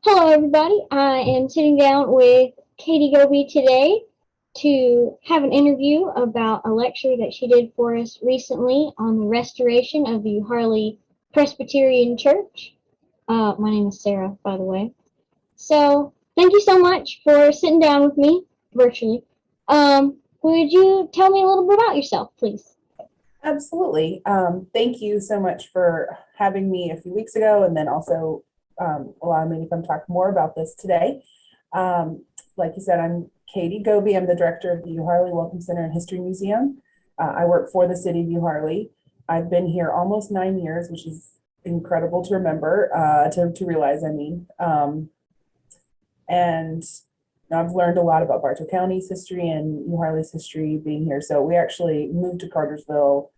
Hello, everybody. I am sitting down with Katie Gobbi today to have an interview about a lecture that she did for us recently on the restoration of the Euharlee Presbyterian Church. My name is Sarah, by the way. So, thank you so much for sitting down with me virtually. Would you tell me a little bit about yourself, please? Absolutely. Thank you so much for having me a few weeks ago and then also allowing me to come talk more about this today. Like you said, I'm Katie Gobbi. I'm the director of the Euharlee Welcome Center and History Museum. I work for the city of Euharlee. I've been here almost 9 years, which is incredible to remember, to realize, and I've learned a lot about Bartow County's history and Euharlee's history being here. So we actually moved to Cartersville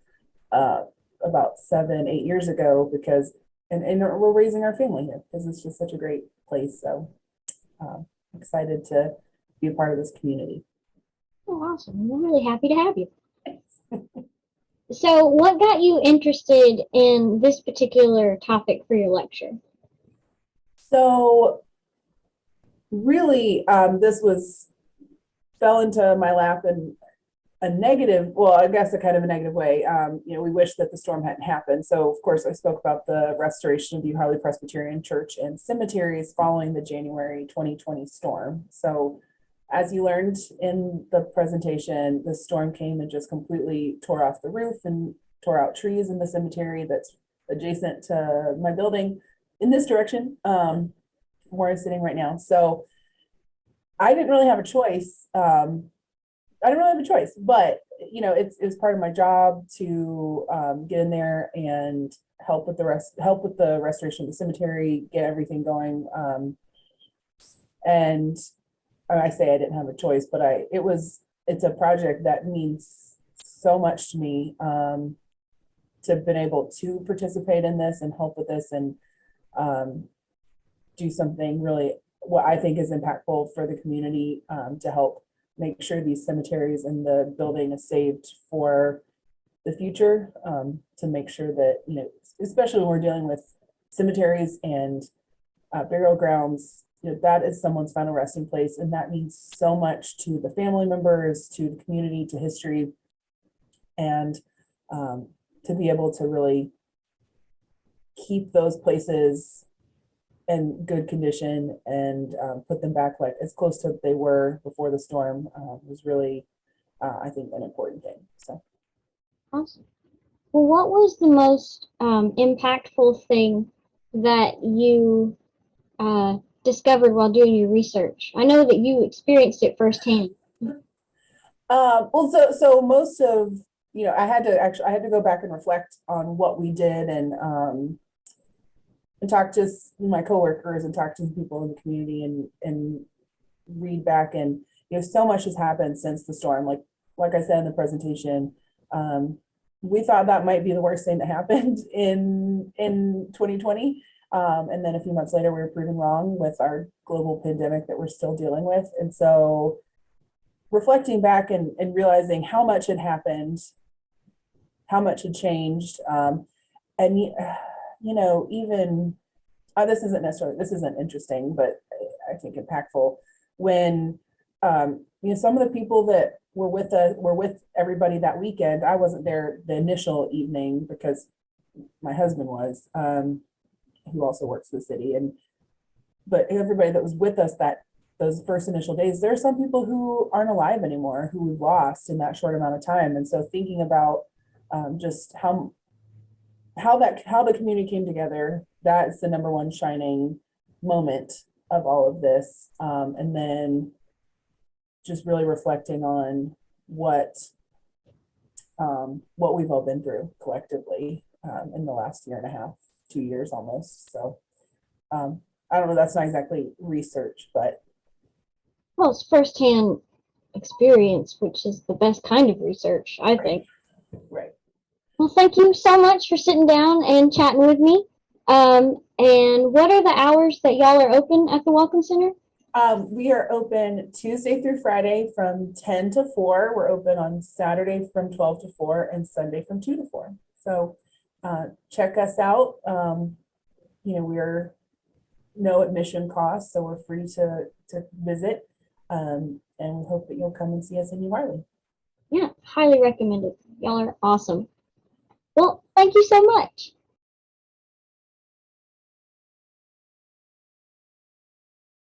about 7, 8 years ago because, and we're raising our family here because it's just such a great place. So excited to be a part of this community. Oh, awesome. We're really happy to have you. So, what got you interested in this particular topic for your lecture? So really, this fell into my lap in a negative, well, I guess a kind of a negative way. We wish that the storm hadn't happened. So, of course, I spoke about the restoration of the Euharlee Presbyterian Church and cemeteries following the January 2020 storm. So, as you learned in the presentation, the storm came and just completely tore off the roof and tore out trees in the cemetery that's adjacent to my building in this direction, where I'm sitting right now. So, I didn't really have a choice. But it's part of my job to get in there and help with the restoration of the cemetery, get everything going. And I say I didn't have a choice, but it's a project that means so much to me, to have been able to participate in this and help with this and do something really what I think is impactful for the community, to help make sure these cemeteries and the building is saved for the future, to make sure that, especially when we're dealing with cemeteries and burial grounds, that is someone's final resting place. And that means so much to the family members, to the community, to history, and to be able to really keep those places in good condition and put them back like as close to they were before the storm, was really, I think, an important thing. So Awesome. Well, what was the most impactful thing that you discovered while doing your research? I know that you experienced it firsthand. so most of, I had to go back and reflect on what we did and talk to my coworkers and talk to people in the community and read back. And so much has happened since the storm. Like I said in the presentation, we thought that might be the worst thing that happened in 2020, and then a few months later we were proven wrong with our global pandemic that we're still dealing with. And so reflecting back and realizing how much had happened, how much had changed, and even this isn't interesting, but I think impactful when some of the people that were with everybody that weekend. I wasn't there the initial evening because my husband was, who also works for the city, but everybody that was with us those first initial days, there are some people who aren't alive anymore who we've lost in that short amount of time. And so thinking about just how the community came together, that's the number one shining moment of all of this. And then just really reflecting on what we've all been through collectively, in the last year and a half, 2 years almost. So I don't know, that's not exactly research, but Well, it's firsthand experience, which is the best kind of research, I think. right. Well, thank you so much for sitting down and chatting with me. And what are the hours that y'all are open at the Welcome Center? We are open Tuesday through Friday from 10 to 4. We're open on Saturday from 12 to 4 and Sunday from 2 to 4. So check us out. We're no admission cost, so we're free to visit. And we hope that you'll come and see us in Euharlee. Yeah, highly recommended. Y'all are awesome. Well, thank you so much.